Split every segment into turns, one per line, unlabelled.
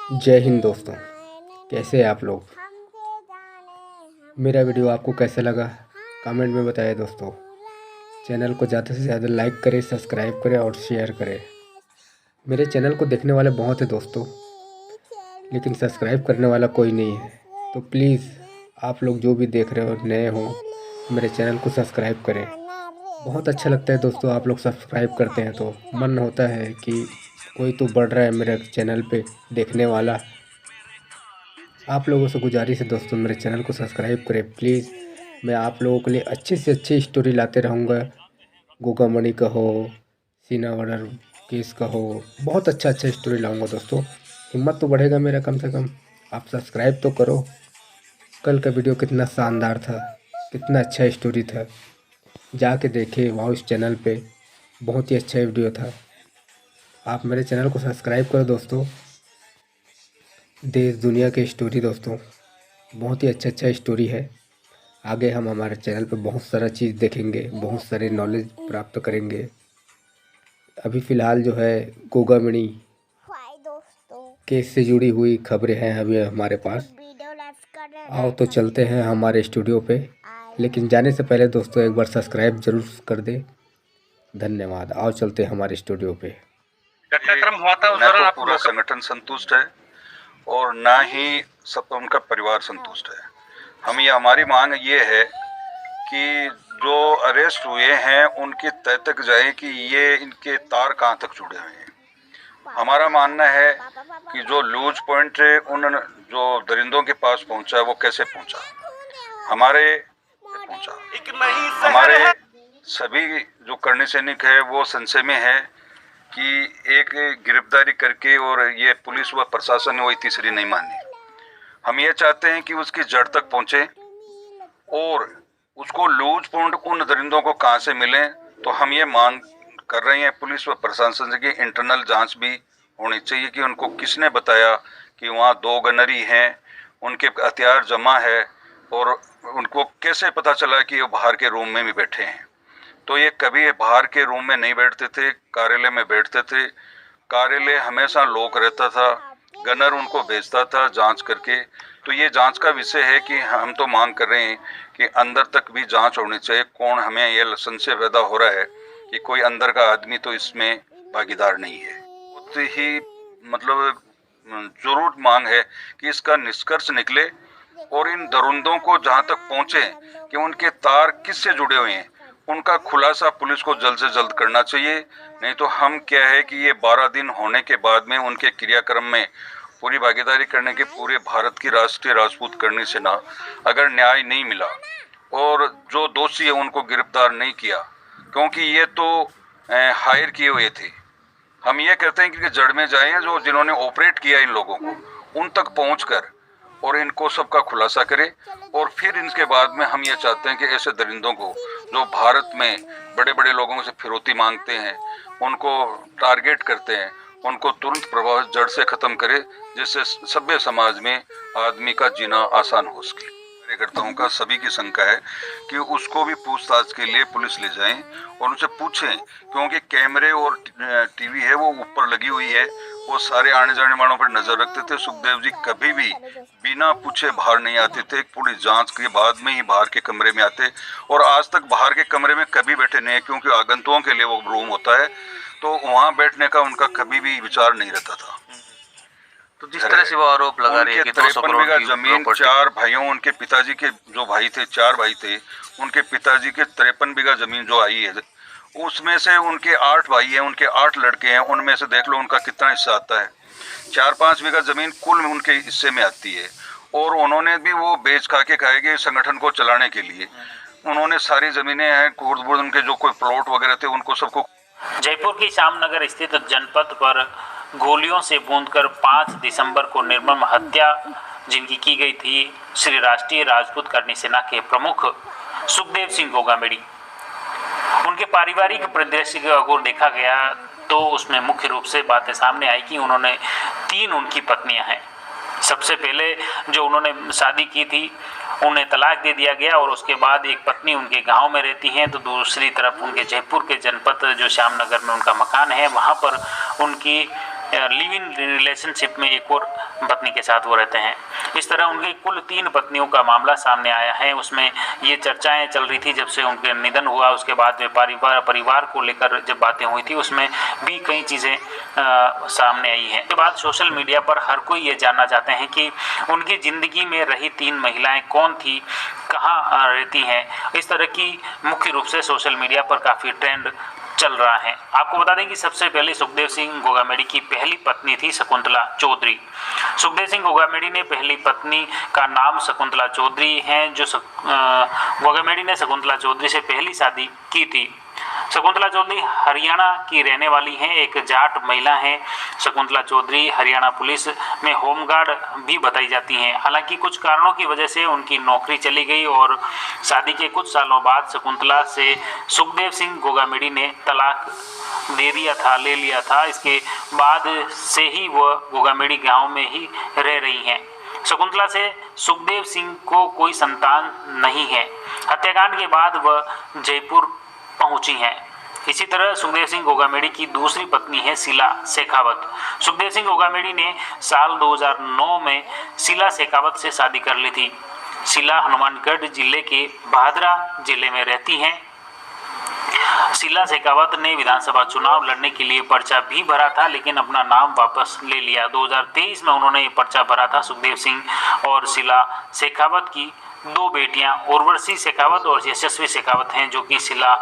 जय हिंद दोस्तों। कैसे हैं आप लोग? मेरा वीडियो आपको कैसे लगा कमेंट में बताएं दोस्तों। चैनल को ज़्यादा से ज़्यादा लाइक करें, सब्सक्राइब करें और शेयर करें। मेरे चैनल को देखने वाले बहुत हैं दोस्तों, लेकिन सब्सक्राइब करने वाला कोई नहीं है। तो प्लीज़ आप लोग जो भी देख रहे हो, नए हो, मेरे चैनल को सब्सक्राइब करें। बहुत अच्छा लगता है दोस्तों, आप लोग सब्सक्राइब करते हैं तो मन होता है कि कोई तो बढ़ रहा है मेरे चैनल पे देखने वाला। आप लोगों से गुजारिश है दोस्तों, मेरे चैनल को सब्सक्राइब करें प्लीज़। मैं आप लोगों के लिए अच्छी से अच्छी स्टोरी लाते रहूँगा। गोगा मणि का हो, सीना मर्डर केस का हो, बहुत अच्छा अच्छा स्टोरी लाऊंगा दोस्तों। हिम्मत तो बढ़ेगा मेरा, कम से कम आप सब्सक्राइब तो करो। कल का वीडियो कितना शानदार था, कितना अच्छा स्टोरी था, जाके देखे वहाँ उस चैनल पे, बहुत ही अच्छा वीडियो था। आप मेरे चैनल को सब्सक्राइब करो दोस्तों। देश दुनिया की स्टोरी दोस्तों, बहुत ही अच्छा अच्छा स्टोरी है। आगे हम हमारे चैनल पे बहुत सारा चीज़ देखेंगे, बहुत सारे नॉलेज प्राप्त करेंगे। अभी फ़िलहाल जो है गोगामणि केस से जुड़ी हुई खबरें हैं अभी हमारे पास। आओ तो चलते हैं हमारे स्टूडियो पे, लेकिन जाने से पहले दोस्तों एक बार सब्सक्राइब ज़रूर कर दे। धन्यवाद। आओ चलते हैं हमारे स्टूडियो पे।
घटनाक्रम हुआ था उस दौरान पूरा संगठन संतुष्ट है और ना ही सब उनका परिवार संतुष्ट है। हमारी मांग ये है कि जो अरेस्ट हुए हैं उनकी तय तक जाए कि ये इनके तार कहाँ तक जुड़े हुए हैं। हमारा मानना है कि जो लूज पॉइंट उन जो दरिंदों के पास पहुंचा वो कैसे पहुंचा, हमारे सभी जो करनी सैनिक है वो संशय में है कि एक गिरफ्तारी करके और ये पुलिस व प्रशासन ने वही तीसरी नहीं मानी। हम ये चाहते हैं कि उसकी जड़ तक पहुंचे और उसको लूज पॉइंट उन दरिंदों को कहां से मिले। तो हम ये मांग कर रहे हैं पुलिस व प्रशासन की इंटरनल जांच भी होनी चाहिए कि उनको किसने बताया कि वहाँ 2 गनरी हैं, उनके हथियार जमा है और उनको कैसे पता चला कि वो बाहर के रूम में भी बैठे हैं। तो ये कभी बाहर के रूम में नहीं बैठते थे, कार्यालय में बैठते थे। कार्यालय हमेशा लॉक रहता था, गनर उनको भेजता था जांच करके। तो ये जांच का विषय है कि हम तो मांग कर रहे हैं कि अंदर तक भी जांच होनी चाहिए। कौन, हमें ये संशय पैदा हो रहा है कि कोई अंदर का आदमी तो इसमें भागीदार नहीं है। बहुत ही मतलब जरूर मांग है कि इसका निष्कर्ष निकले और इन दरिंदों को जहां तक पहुंचे कि उनके तार किससे जुड़े हुए हैं, उनका खुलासा पुलिस को जल्द से जल्द करना चाहिए। नहीं तो हम क्या है कि ये 12 दिन होने के बाद में उनके क्रियाक्रम में पूरी भागीदारी करने के पूरे भारत की राष्ट्रीय राजपूत करनी से ना अगर न्याय नहीं मिला और जो दोषी है उनको गिरफ्तार नहीं किया, क्योंकि ये तो हायर किए हुए थे। हम ये कहते हैं कि जड़ में जाएं, जो जिन्होंने ऑपरेट किया इन लोगों को उन तक पहुंचकर और इनको सबका खुलासा करें। और फिर इनके बाद में हम ये चाहते हैं कि ऐसे दरिंदों को जो भारत में बड़े बड़े लोगों से फिरौती मांगते हैं, उनको टारगेट करते हैं, उनको तुरंत प्रभाव जड़ से खत्म करे, जिससे सभ्य समाज में आदमी का जीना आसान हो सके। कार्यकर्ताओं का सभी की शंका है कि उसको भी पूछताछ के लिए पुलिस ले जाएं और उनसे पूछें, क्योंकि कैमरे और टीवी है वो ऊपर लगी हुई है, वो सारे आने जाने वालों पर नजर रखते थे। सुखदेव जी कभी भी बिना पूछे बाहर नहीं आते थे, पूरी जांच के बाद में ही बाहर के कमरे में आते और आज तक बाहर के कमरे में कभी बैठे नहीं है, क्योंकि आगंतुकों के लिए वो रूम होता है, तो वहां बैठने का उनका कभी भी विचार नहीं रहता था।
तो जिस तरह से वो आरोप लगा रहे हैं कि 200 करोड़ की
जमीन, 4 भाइयों, उनके पिताजी के जो भाई थे, 4 भाई थे, उनके पिताजी के 53 बीघा जमीन जो आई है, उसमें से उनके 8 भाई हैं, उनके 8 लड़के हैं, उनमें से देख लो उनका कितना हिस्सा आता है। 4-5 बीघा जमीन कुल में उनके हिस्से में आती है और उन्होंने भी वो बेच खा के खाएंगे संगठन को चलाने के लिए। उन्होंने सारी जमीनें हैं, उनके जो कोई प्लॉट वगैरह थे उनको सबको।
जयपुर की श्यामनगर स्थित जनपद पर गोलियों से बूंदकर 5 दिसंबर को निर्मम हत्या जिनकी की गई थी श्री राष्ट्रीय राजपूत करनी सेना के प्रमुख सुखदेव सिंह गोगामेड़ी, उनके पारिवारिक परिदृश्य की अगर देखा गया तो उसमें मुख्य रूप से बातें सामने आई कि उन्होंने 3 उनकी पत्नियां हैं। सबसे पहले जो उन्होंने शादी की थी उन्हें तलाक दे दिया गया और उसके बाद एक पत्नी उनके गांव में रहती है, तो दूसरी तरफ उनके जयपुर के जनपद जो श्यामनगर में उनका मकान है वहां पर उनकी लिव इन रिलेशनशिप में एक और पत्नी के साथ वो रहते हैं। इस तरह उनकी कुल 3 पत्नियों का मामला सामने आया है। उसमें ये चर्चाएं चल रही थी जब से उनके निधन हुआ, उसके बाद में परिवार को लेकर जब बातें हुई थी उसमें भी कई चीज़ें सामने आई हैं। उसके बाद सोशल मीडिया पर हर कोई ये जानना चाहते हैं कि उनकी ज़िंदगी में रही 3 महिलाएं कौन थी, कहाँ रहती हैं। इस तरह की मुख्य रूप से सोशल मीडिया पर काफ़ी ट्रेंड चल रहा है। आपको बता दें कि सबसे पहले सुखदेव सिंह गोगामेडी की पहली पत्नी थी शकुंतला चौधरी। सुखदेव सिंह गोगामेडी ने पहली पत्नी का नाम शकुंतला चौधरी है, जो गोगामेडी ने शकुंतला चौधरी से पहली शादी की थी। शकुंतला चौधरी हरियाणा की रहने वाली हैं, एक जाट महिला हैं। शकुंतला चौधरी हरियाणा पुलिस में होमगार्ड भी बताई जाती हैं। हालांकि कुछ कारणों की वजह से उनकी नौकरी चली गई और शादी के कुछ सालों बाद शकुंतला से सुखदेव सिंह गोगामेडी ने तलाक ले लिया था। इसके बाद से ही वह गोगामेडी गांव में ही रह रही हैं। शकुंतला से सुखदेव सिंह को कोई संतान नहीं है। हत्याकांड के बाद वह जयपुर पहुंची हैं। इसी तरह सुखदेव सिंह गोगामेडी की दूसरी पत्नी है शीला शेखावत। सुखदेव सिंह गोगामेडी ने साल 2009 में शीला शेखावत से शादी कर ली थी। शीला हनुमानगढ़ जिले के भादरा जिले में रहती हैं। शीला शेखावत ने विधानसभा चुनाव लड़ने के लिए पर्चा भी भरा था, लेकिन अपना नाम वापस ले लिया। 2023 में उन्होंने ये पर्चा भरा था। सुखदेव सिंह और शीला शेखावत की 2 बेटियां उर्वशी शेखावत और यशस्वी शेखावत हैं, जो कि शीला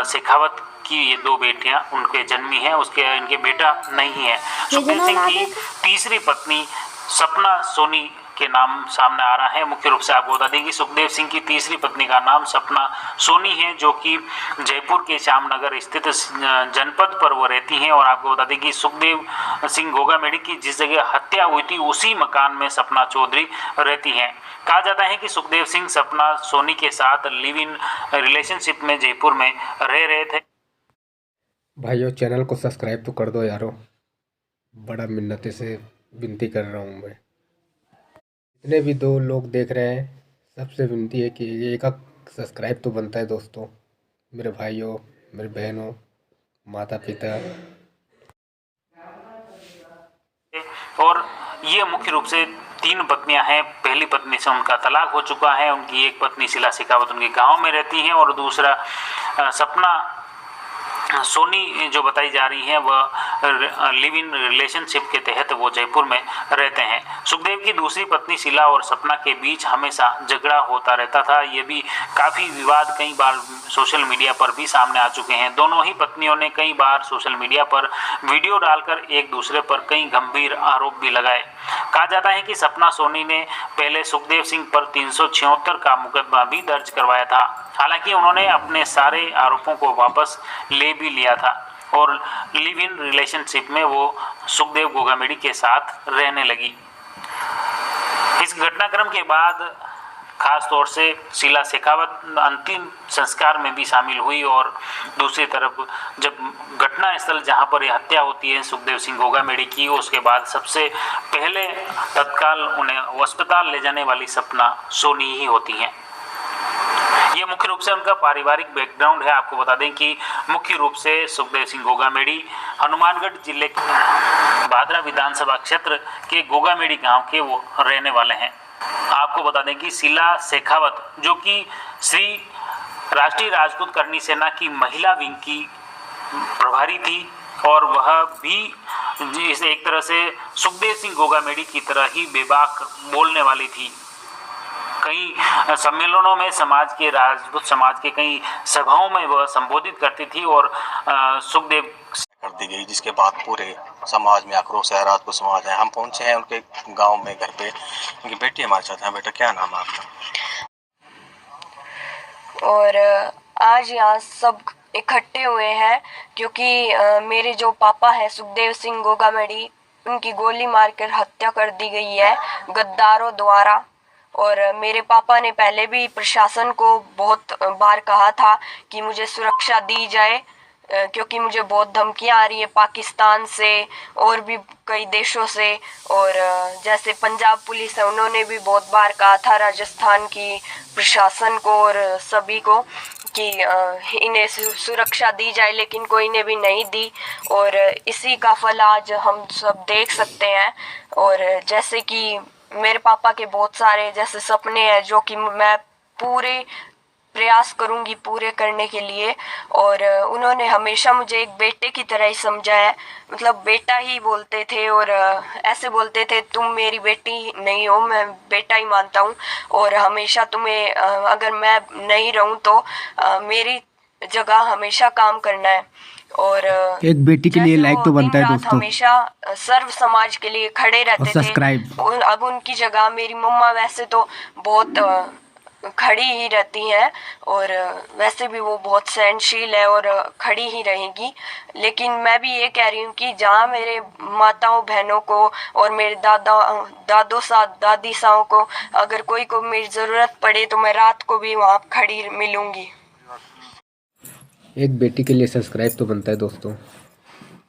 शेखावत की ये 2 बेटियां उनके जन्मी हैं, उसके इनके बेटा नहीं है। सुखदेव सिंह की तीसरी पत्नी सपना सोनी के नाम सामने आ रहा है। मुख्य रूप से आपको बता दें कि सुखदेव सिंह की तीसरी पत्नी का नाम सपना सोनी है, जो कि जयपुर के श्यामनगर स्थित जनपद पर वो रहती हैं। और आपको बता दें कि सुखदेव सिंह गोगामेडी की जिस जगह हत्या हुई थी उसी मकान में सपना चौधरी रहती हैं। कहा जाता है कि सुखदेव सिंह सपना सोनी के साथ लिव इन रिलेशनशिप में जयपुर में रह रहे थे।
भाइयों, चैनल को सब्सक्राइब तो कर दो यारो, बड़ा मिन्नती से विनती कर रहा हूँ मैं। जितने भी 2 लोग देख रहे हैं सबसे विनती है कि ये एक सब्सक्राइब तो बनता है दोस्तों। मेरे भाइयों, मेरे बहनों, माता पिता।
और ये मुख्य रूप से 3 पत्नियां हैं। पहली पत्नी से उनका तलाक हो चुका है। उनकी एक पत्नी शीला शेखावत उनके गांव में रहती हैं और दूसरा सपना सोनी जो बताई जा रही है वह लिव इन रिलेशनशिप के तहत वो जयपुर में रहते हैं। सुखदेव की दूसरी पत्नी शीला और सपना के बीच हमेशा झगड़ा होता रहता था। ये भी काफ़ी विवाद कई बार सोशल मीडिया पर भी सामने आ चुके हैं। दोनों ही पत्नियों ने कई बार सोशल मीडिया पर वीडियो डालकर एक दूसरे पर कई गंभीर आरोप भी लगाए। कहा जाता है कि सपना सोनी ने पहले सुखदेव सिंह पर 376 का मुकदमा भी दर्ज करवाया था। हालांकि उन्होंने अपने सारे आरोपों को वापस ले भी लिया था और लिव इन रिलेशनशिप में वो सुखदेव गोगामेडी के साथ रहने लगी। इस घटनाक्रम के बाद खास तौर से शीला शेखावत अंतिम संस्कार में भी शामिल हुई और दूसरी तरफ जब घटना स्थल जहां पर यह हत्या होती है सुखदेव सिंह गोगामेडी की, उसके बाद सबसे पहले तत्काल उन्हें अस्पताल ले जाने वाली सपना सोनी ही होती हैं। ये मुख्य रूप से उनका पारिवारिक बैकग्राउंड है। आपको बता दें कि मुख्य रूप से सुखदेव सिंह गोगामेडी हनुमानगढ़ जिले के भादरा विधानसभा क्षेत्र के गोगामेडी गांव के वो रहने वाले हैं। आपको बता दें कि शीला शेखावत जो कि श्री राष्ट्रीय राजपूत करनी सेना की महिला विंग की प्रभारी थी और वह भी एक तरह से सुखदेव सिंह गोगामेडी की तरह ही बेबाक बोलने वाली थी। कई सम्मेलनों में समाज के राजपूत समाज के कई सभाओं में वह संबोधित करती थी और सुखदेव
कर दी गई, जिसके बाद पूरे समाज में आक्रोश है। राजपूत समाज है। हम पहुंचे हैं उनके गांव में, घर पे उनकी बेटी हमारे साथ है। बेटा क्या नाम है आपका?
और आज यहाँ सब इकट्ठे हुए हैं क्योंकि मेरे जो पापा हैं सुखदेव सिंह गोगामेडी, उनकी गोली मारकर हत्या कर दी गई है गद्दारों द्वारा। और मेरे पापा ने पहले भी प्रशासन को बहुत बार कहा था कि मुझे सुरक्षा दी जाए, क्योंकि मुझे बहुत धमकियां आ रही है पाकिस्तान से और भी कई देशों से। और जैसे पंजाब पुलिस है, उन्होंने भी बहुत बार कहा था राजस्थान की प्रशासन को और सभी को कि इन्हें सुरक्षा दी जाए, लेकिन कोई ने भी नहीं दी। और इसी का फल आज हम सब देख सकते हैं। और जैसे कि मेरे पापा के बहुत सारे जैसे सपने हैं जो कि मैं पूरे प्रयास करूंगी पूरे करने के लिए। और उन्होंने हमेशा मुझे एक बेटे की तरह ही समझा है, मतलब बेटा ही बोलते थे। और ऐसे बोलते थे, तुम मेरी बेटी नहीं हो, मैं बेटा ही मानता हूँ। और हमेशा तुम्हें अगर मैं नहीं रहूँ तो मेरी जगह हमेशा काम करना है। और
एक बेटी के लिए
जैसे
लाइक
वो
तो बनता है
दिन रात
दोस्तों,
हमेशा सर्व समाज के लिए खड़े
और
रहते थे।
सब्सक्राइब।
अब उनकी जगह मेरी मम्मा वैसे तो बहुत खड़ी ही रहती हैं, और वैसे भी वो बहुत सहनशील है और खड़ी ही रहेगी। लेकिन मैं भी ये कह रही हूँ कि जहाँ मेरे माताओं बहनों को और मेरे दादों सा दादी साओं को अगर कोई को मेरी ज़रूरत पड़े तो मैं रात को भी वहाँ खड़ी मिलूँगी।
एक बेटी के लिए सब्सक्राइब तो बनता है दोस्तों।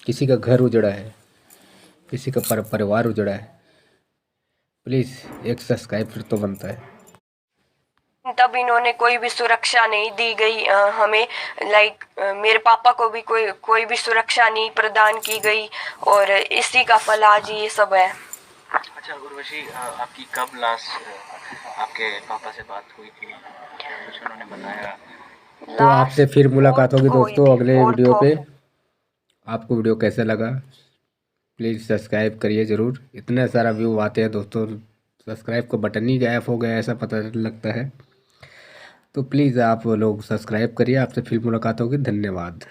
किसी का घर उजड़ा है, किसी का परिवार उजड़ा है, प्लीज़ एक सब्सक्राइब तो बनता है।
तब इन्होंने कोई भी सुरक्षा नहीं दी गई हमें, लाइक मेरे पापा को भी कोई भी सुरक्षा नहीं प्रदान की गई। और इसी का फल आज ये सब है।
अच्छा उर्वशी, आपकी कब लास्ट आपके पापा से बात हुई थी? क्या कुछ उन्होंने बताया?
तो आपसे फिर मुलाकात होगी दोस्तों अगले
फोर्थ
वीडियो पे।
ऑफ
आपको वीडियो कैसा लगा प्लीज़ सब्सक्राइब करिए ज़रूर। इतने सारा व्यू आते हैं दोस्तों, सब्सक्राइब का बटन ही गायब हो गया ऐसा पता लगता है। तो प्लीज़ आप लोग सब्सक्राइब करिए। आपसे फिर मुलाकात होगी। धन्यवाद।